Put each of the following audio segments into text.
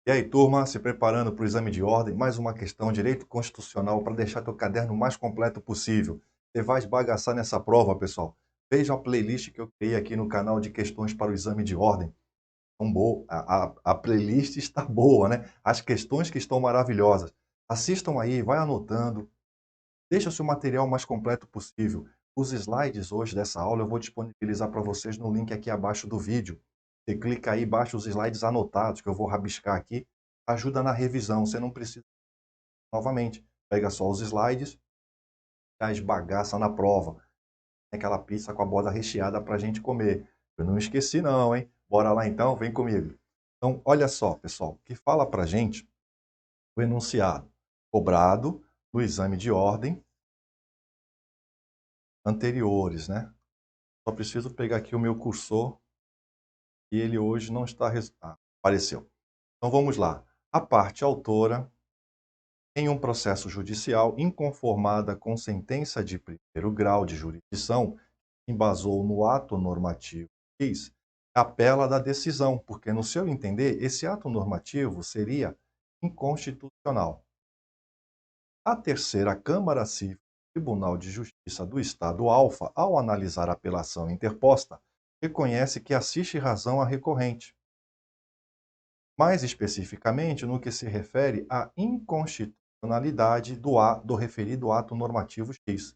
E aí, turma, se preparando para o exame de ordem, mais uma questão, direito constitucional, para deixar teu caderno o mais completo possível. Você vai esbagaçar nessa prova, pessoal. Veja a playlist que eu criei aqui no canal de questões para o exame de ordem. Tão boa, a playlist está boa, né? As questões que estão maravilhosas. Assistam aí, vai anotando, deixa o seu material o mais completo possível. Os slides hoje dessa aula eu vou disponibilizar para vocês no link aqui abaixo do vídeo. Você clica aí, baixa os slides anotados, que eu vou rabiscar aqui. Ajuda na revisão, você não precisa novamente. Pega só os slides, já esbagaça na prova. Tem aquela pizza com a borda recheada para a gente comer. Eu não esqueci não, hein? Bora lá então, vem comigo. Então, olha só, pessoal, que fala para a gente o enunciado cobrado no exame de ordem anteriores, né? Só preciso pegar aqui o meu cursor e ele hoje não está... apareceu. Então vamos lá. A parte autora, em um processo judicial inconformada com sentença de primeiro grau de jurisdição, embasou no ato normativo X, apela da decisão, porque, no seu entender, esse ato normativo seria inconstitucional. A terceira Câmara Civil do Tribunal de Justiça do Estado Alfa, ao analisar a apelação interposta, reconhece que assiste razão à recorrente. Mais especificamente, no que se refere à inconstitucionalidade do referido ato normativo X.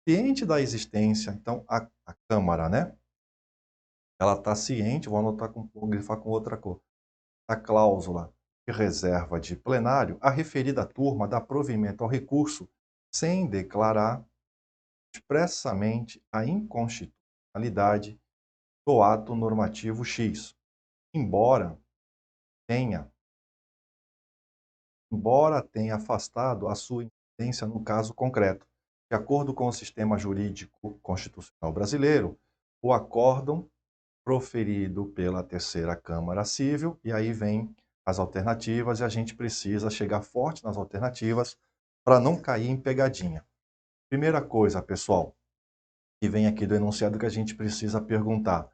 Ciente da existência, então, a Câmara, né? Ela está ciente, vou grifar com outra cor, a cláusula de reserva de plenário, a referida turma dá provimento ao recurso sem declarar expressamente a inconstitucionalidade do ato normativo X, embora tenha afastado a sua incidência no caso concreto. De acordo com o sistema jurídico constitucional brasileiro, o acórdão proferido pela terceira Câmara Civil, e aí vem as alternativas, e a gente precisa chegar forte nas alternativas para não cair em pegadinha. Primeira coisa, pessoal, que vem aqui do enunciado que a gente precisa perguntar.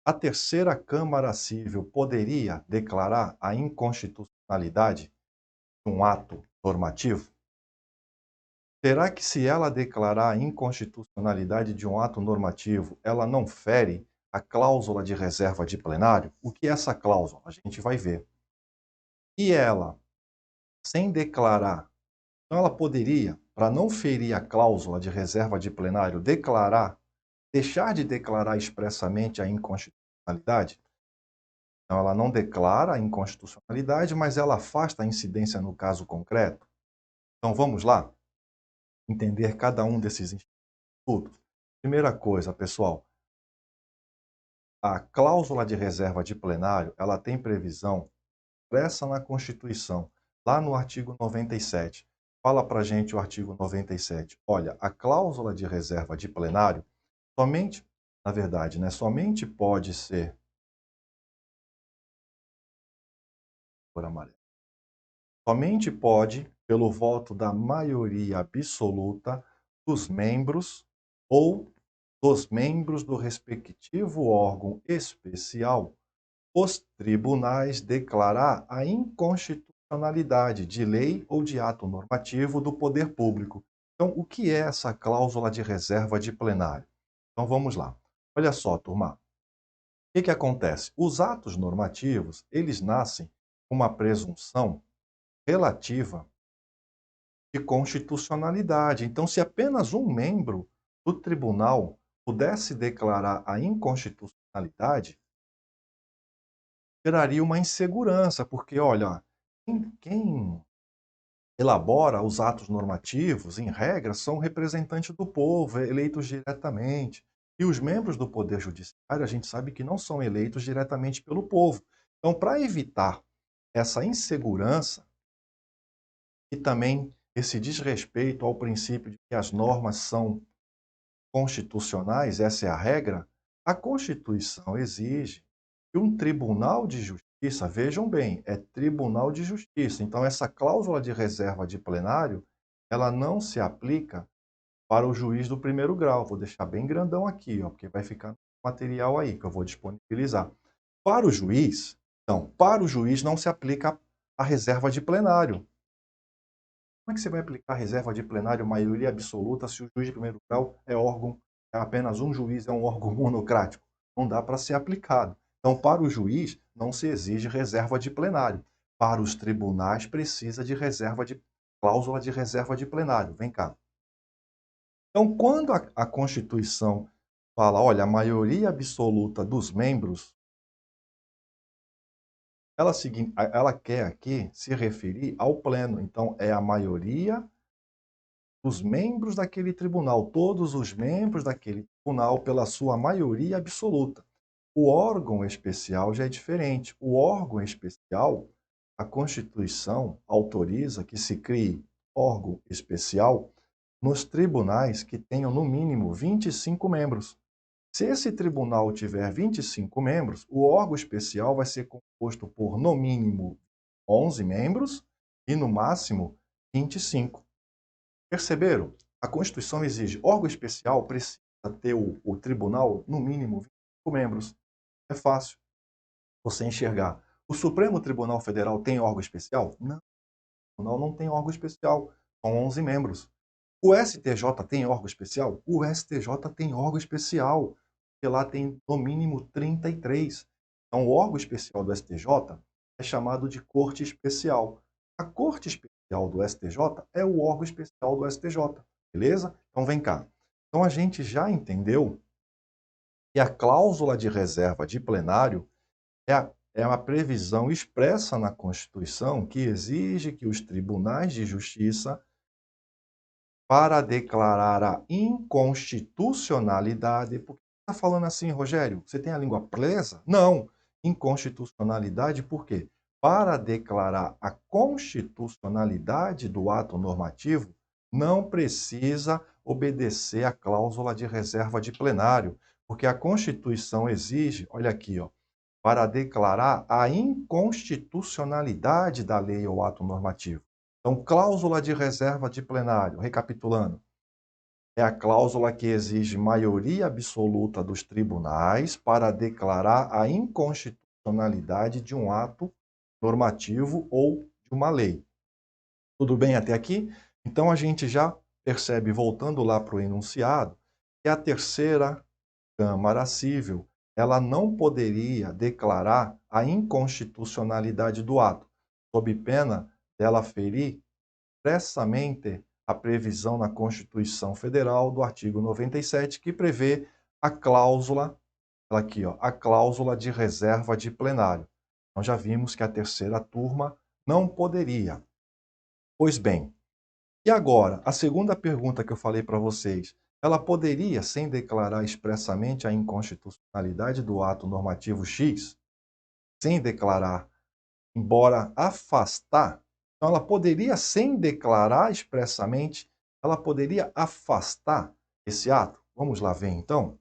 A terceira Câmara Civil poderia declarar a inconstitucionalidade de um ato normativo? Será que, se ela declarar a inconstitucionalidade de um ato normativo, ela não fere a cláusula de reserva de plenário? O que é essa cláusula? A gente vai ver. E ela, sem declarar, então ela poderia, para não ferir a cláusula de reserva de plenário, deixar de declarar expressamente a inconstitucionalidade? Então, ela não declara a inconstitucionalidade, mas ela afasta a incidência no caso concreto. Então, vamos lá entender cada um desses institutos. Primeira coisa, pessoal, a cláusula de reserva de plenário, ela tem previsão expressa na Constituição, lá no artigo 97. Fala para a gente o artigo 97. Olha, a cláusula de reserva de plenário somente, na verdade, né, somente pode ser por amarelo. Somente pode, pelo voto da maioria absoluta dos membros ou dos membros do respectivo órgão especial, os tribunais declarar a inconstitucionalidade de lei ou de ato normativo do poder público. Então, o que é essa cláusula de reserva de plenário? Então, vamos lá. Olha só, turma. O que acontece? Os atos normativos, eles nascem com uma presunção relativa de constitucionalidade. Então, se apenas um membro do tribunal pudesse declarar a inconstitucionalidade, geraria uma insegurança, porque, olha, quem elabora os atos normativos, em regra, são representantes do povo, eleitos diretamente. E os membros do Poder Judiciário, a gente sabe que não são eleitos diretamente pelo povo. Então, para evitar essa insegurança, e também esse desrespeito ao princípio de que as normas são constitucionais, essa é a regra, a Constituição exige que um tribunal de justiça, vejam bem, é tribunal de justiça, então essa cláusula de reserva de plenário, ela não se aplica para o juiz do primeiro grau. Vou deixar bem grandão aqui, ó, porque vai ficar no material aí que eu vou disponibilizar. Para o juiz, então, para o juiz não se aplica a reserva de plenário. Como é que você vai aplicar a reserva de plenário maioria absoluta se o juiz de primeiro grau é órgão, é apenas um juiz, é um órgão monocrático? Não dá para ser aplicado. Então, para o juiz, não se exige reserva de plenário. Para os tribunais, precisa de cláusula de reserva de plenário. Vem cá. Então, quando a Constituição fala, olha, a maioria absoluta dos membros, ela quer aqui se referir ao pleno. Então, é a maioria dos membros daquele tribunal, todos os membros daquele tribunal, pela sua maioria absoluta. O órgão especial já é diferente. O órgão especial, a Constituição autoriza que se crie órgão especial nos tribunais que tenham no mínimo 25 membros. Se esse tribunal tiver 25 membros, o órgão especial vai ser composto por, no mínimo, 11 membros e, no máximo, 25. Perceberam? A Constituição exige órgão especial, precisa ter o tribunal, no mínimo, 25 membros. É fácil você enxergar. O Supremo Tribunal Federal tem órgão especial? Não, o tribunal não tem órgão especial. São 11 membros. O STJ tem órgão especial? O STJ tem órgão especial, porque lá tem no mínimo 33. Então, o órgão especial do STJ é chamado de Corte Especial. A Corte Especial do STJ é o órgão especial do STJ, beleza? Então, vem cá. Então, a gente já entendeu que a cláusula de reserva de plenário é uma previsão expressa na Constituição que exige que os tribunais de justiça, para declarar a inconstitucionalidade, por que você está falando assim, Rogério? Você tem a língua presa? Não. Inconstitucionalidade por quê? Para declarar a constitucionalidade do ato normativo, não precisa obedecer à cláusula de reserva de plenário, porque a Constituição exige, olha aqui, ó, para declarar a inconstitucionalidade da lei ou ato normativo. Então, cláusula de reserva de plenário, recapitulando, é a cláusula que exige maioria absoluta dos tribunais para declarar a inconstitucionalidade de um ato normativo ou de uma lei. Tudo bem até aqui? Então, a gente já percebe, voltando lá para o enunciado, que a terceira Câmara Civil ela não poderia declarar a inconstitucionalidade do ato, sob pena dela ferir expressamente a previsão na Constituição Federal do artigo 97, que prevê a cláusula, aqui, ó, a cláusula de reserva de plenário. Então já vimos que a terceira turma não poderia. Pois bem, e agora, a segunda pergunta que eu falei para vocês, ela poderia, sem declarar expressamente a inconstitucionalidade do ato normativo X, sem declarar, embora afastar, então ela poderia, sem declarar expressamente, ela poderia afastar esse ato? Vamos lá ver então?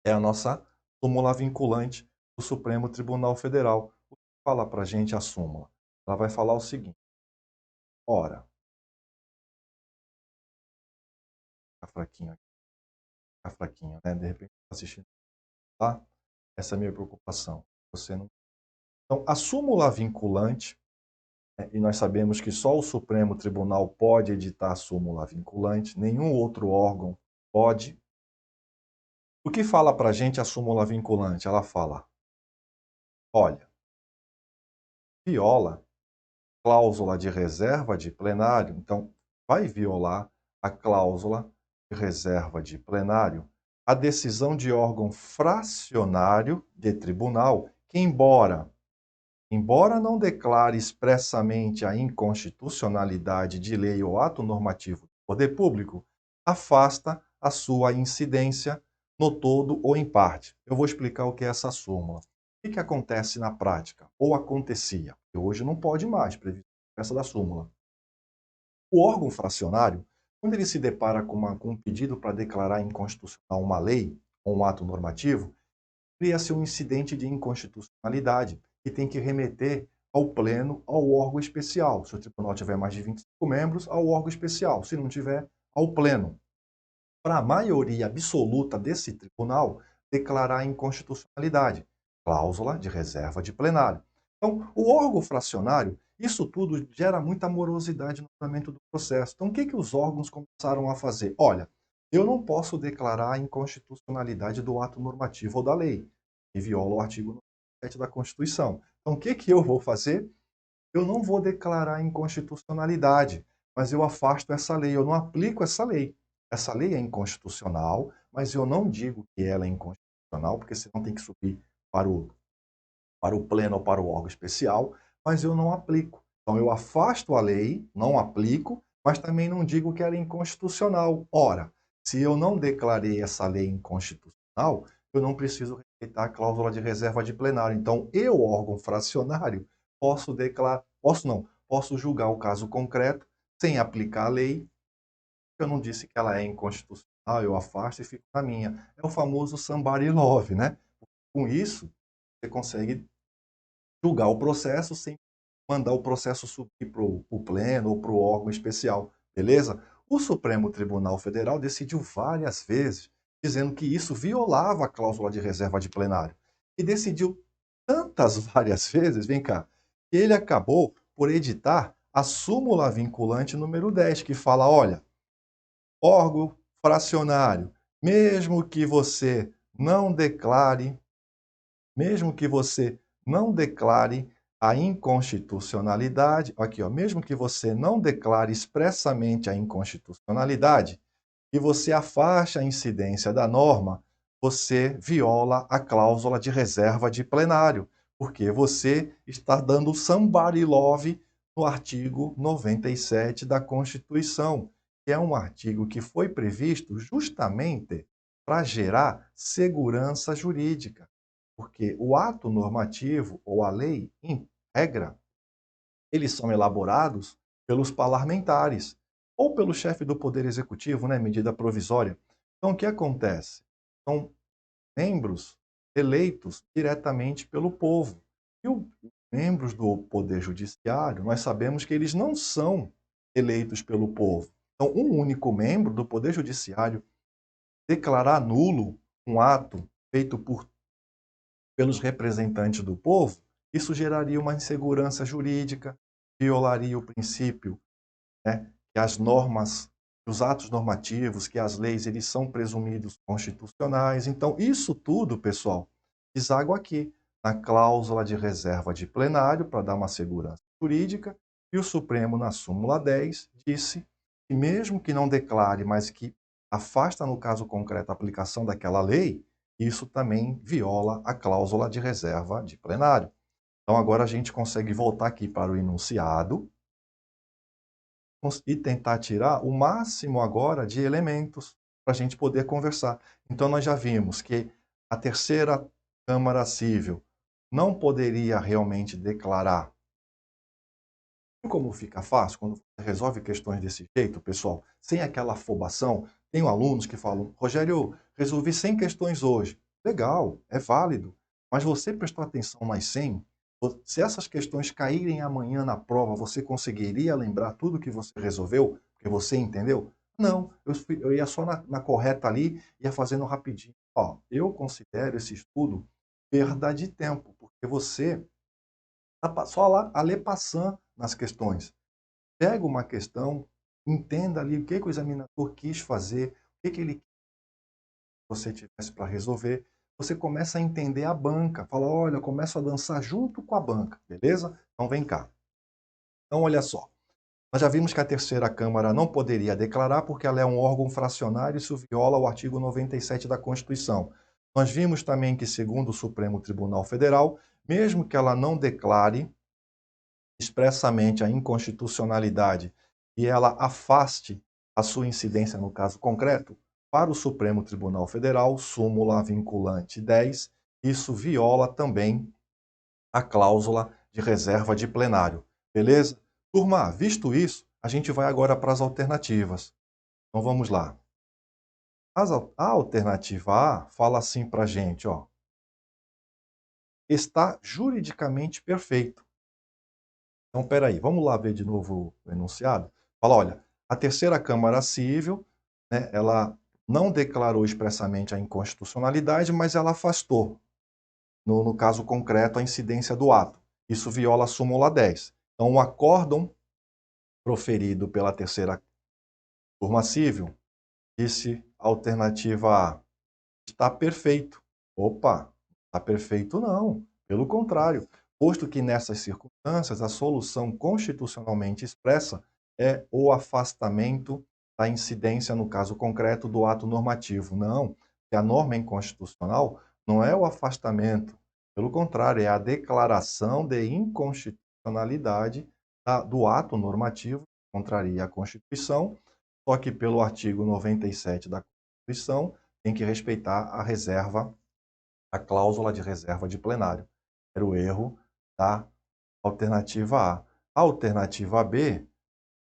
É a nossa súmula vinculante do Supremo Tribunal Federal. O que fala para a gente a súmula? Ela vai falar o seguinte: ora, tá fraquinho aqui, tá fraquinho, né? De repente está assistindo, tá? Essa é a minha preocupação. Você não... Então, a súmula vinculante, e nós sabemos que só o Supremo Tribunal pode editar a súmula vinculante, nenhum outro órgão pode. O que fala para a gente a súmula vinculante? Ela fala, olha, viola cláusula de reserva de plenário, então vai violar a cláusula de reserva de plenário a decisão de órgão fracionário de tribunal que, embora não declare expressamente a inconstitucionalidade de lei ou ato normativo do poder público, afasta a sua incidência no todo ou em parte. Eu vou explicar o que é essa súmula. O que acontece na prática? Ou acontecia? E hoje não pode mais, previsto essa da súmula. O órgão fracionário, quando ele se depara com um pedido para declarar inconstitucional uma lei ou um ato normativo, cria-se um incidente de inconstitucionalidade que tem que remeter ao pleno, ao órgão especial. Se o tribunal tiver mais de 25 membros, ao órgão especial. Se não tiver, ao pleno. Para a maioria absoluta desse tribunal declarar a inconstitucionalidade. Cláusula de reserva de plenário. Então, o órgão fracionário, Isso tudo gera muita morosidade no andamento do processo. Então, o que os órgãos começaram a fazer? Olha, eu não posso declarar a inconstitucionalidade do ato normativo ou da lei, que viola o artigo 97 da Constituição. Então, o que eu vou fazer? Eu não vou declarar inconstitucionalidade, mas eu afasto essa lei, eu não aplico essa lei. Essa lei é inconstitucional, mas eu não digo que ela é inconstitucional, porque senão tem que subir para o pleno ou para o órgão especial, mas eu não aplico. Então eu afasto a lei, não aplico, mas também não digo que ela é inconstitucional. Ora, se eu não declarei essa lei inconstitucional, eu não preciso respeitar a cláusula de reserva de plenário. Então, eu, órgão fracionário, posso declarar, posso julgar o caso concreto sem aplicar a lei. Eu não disse que ela é inconstitucional, eu afasto e fico na minha. É o famoso somebody love, né? Com isso, você consegue julgar o processo sem mandar o processo subir para o pleno ou para o órgão especial, beleza? O Supremo Tribunal Federal decidiu várias vezes, dizendo que isso violava a cláusula de reserva de plenário. E decidiu tantas várias vezes, vem cá, que ele acabou por editar a súmula vinculante número 10, que fala, olha, órgão fracionário, mesmo que você não declare mesmo que você não declare a inconstitucionalidade, aqui, ó, mesmo que você não declare expressamente a inconstitucionalidade e você afaste a incidência da norma, você viola a cláusula de reserva de plenário, porque você está dando somebody love no artigo 97 da Constituição, que é um artigo que foi previsto justamente para gerar segurança jurídica. Porque o ato normativo ou a lei, em regra, eles são elaborados pelos parlamentares ou pelo chefe do Poder Executivo, né, medida provisória. Então, o que acontece? São membros eleitos diretamente pelo povo. E os membros do Poder Judiciário, nós sabemos que eles não são eleitos pelo povo. Então, um único membro do Poder Judiciário declarar nulo um ato feito pelos representantes do povo, isso geraria uma insegurança jurídica, violaria o princípio, né, que as normas, os atos normativos, que as leis, eles são presumidos constitucionais. Então, isso tudo, pessoal, deságua aqui, na cláusula de reserva de plenário, para dar uma segurança jurídica, e o Supremo, na súmula 10, disse que mesmo que não declare, mas que afasta, no caso concreto, a aplicação daquela lei, isso também viola a cláusula de reserva de plenário. Então, agora a gente consegue voltar aqui para o enunciado e tentar tirar o máximo agora de elementos para a gente poder conversar. Então, nós já vimos que a terceira Câmara Civil não poderia realmente declarar. Como fica fácil quando você resolve questões desse jeito, pessoal, sem aquela afobação. Tenho alunos que falam, Rogério, resolvi 100 questões hoje. Legal, é válido. Mas você prestou atenção nas 100? Se essas questões caírem amanhã na prova, você conseguiria lembrar tudo que você resolveu? Porque você entendeu? Não, eu ia só na correta ali, ia fazendo rapidinho. Ó, eu considero esse estudo perda de tempo, porque você está só lá a ler passando nas questões. Pega uma questão, entenda ali o que o examinador quis fazer, o que ele quis que você tivesse para resolver. Você começa a entender a banca. Fala, olha, eu começo a dançar junto com a banca, beleza? Então vem cá. Então olha só. Nós já vimos que a terceira Câmara não poderia declarar porque ela é um órgão fracionário e isso viola o artigo 97 da Constituição. Nós vimos também que, segundo o Supremo Tribunal Federal, mesmo que ela não declare expressamente a inconstitucionalidade e ela afaste a sua incidência no caso concreto, para o Supremo Tribunal Federal, súmula vinculante 10, isso viola também a cláusula de reserva de plenário. Beleza? Turma, visto isso, a gente vai agora para as alternativas. Então vamos lá. A alternativa A fala assim para a gente, ó, está juridicamente perfeito. Então, espera aí, vamos lá ver de novo o enunciado? Fala, olha, a terceira Câmara Civil, né, ela não declarou expressamente a inconstitucionalidade, mas ela afastou, no caso concreto, a incidência do ato. Isso viola a súmula 10. Então, o acórdão proferido pela terceira turma civil disse a alternativa A: está perfeito. Opa, está perfeito não. Pelo contrário, posto que nessas circunstâncias a solução constitucionalmente expressa é o afastamento da incidência, no caso concreto, do ato normativo. Não, que a norma inconstitucional não é o afastamento, pelo contrário, é a declaração de inconstitucionalidade do ato normativo, que contraria a Constituição, só que pelo artigo 97 da Constituição tem que respeitar a reserva, a cláusula de reserva de plenário. Era o erro da alternativa A. A alternativa B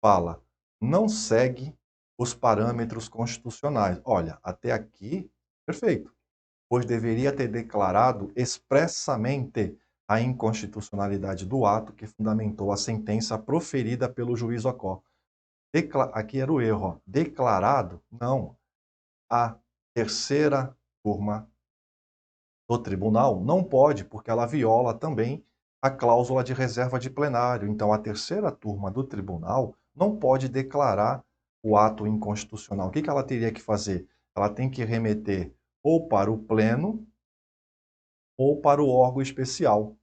fala, não segue os parâmetros constitucionais. Olha, até aqui, perfeito, pois deveria ter declarado expressamente a inconstitucionalidade do ato que fundamentou a sentença proferida pelo juiz Ocó. Aqui era o erro, ó. Declarado, não. A terceira turma do tribunal não pode, porque ela viola também a cláusula de reserva de plenário. Então, a terceira turma do tribunal não pode declarar o ato inconstitucional. O que ela teria que fazer? Ela tem que remeter ou para o pleno ou para o órgão especial.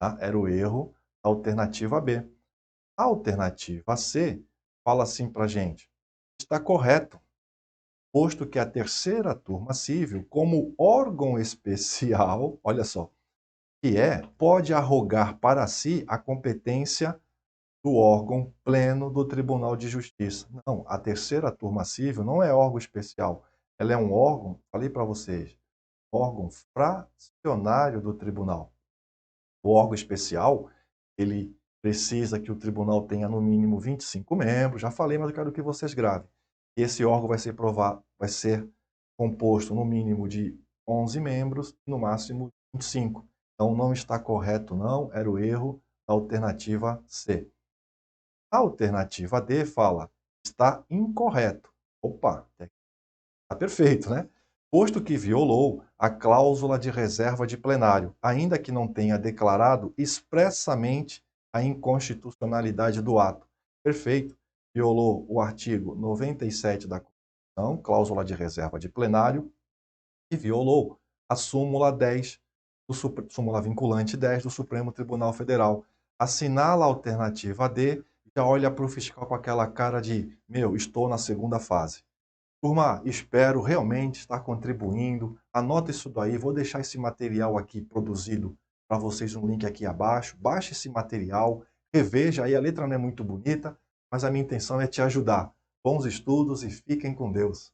Tá? Era o erro da alternativa B. A alternativa C fala assim para a gente: está correto, posto que a terceira turma civil, como órgão especial, olha só, que pode arrogar para si a competência do órgão pleno do Tribunal de Justiça. Não, a terceira turma civil não é órgão especial. Ela é um órgão, falei para vocês, órgão fracionário do tribunal. O órgão especial, ele precisa que o tribunal tenha no mínimo 25 membros, já falei, mas eu quero que vocês gravem. Esse órgão vai ser composto no mínimo de 11 membros, no máximo 25. Então não está correto não, era o erro da alternativa C. A alternativa D fala, está incorreto. Opa, está perfeito, né? Posto que violou a cláusula de reserva de plenário, ainda que não tenha declarado expressamente a inconstitucionalidade do ato. Perfeito. Violou o artigo 97 da Constituição, cláusula de reserva de plenário, e violou a súmula 10, súmula vinculante 10 do Supremo Tribunal Federal. Assinala a alternativa D e já olha para o fiscal com aquela cara de, meu, estou na segunda fase. Turma, espero realmente estar contribuindo. Anota isso daí, vou deixar esse material aqui produzido para vocês no link aqui abaixo. Baixe esse material, reveja aí, a letra não é muito bonita, mas a minha intenção é te ajudar. Bons estudos e fiquem com Deus.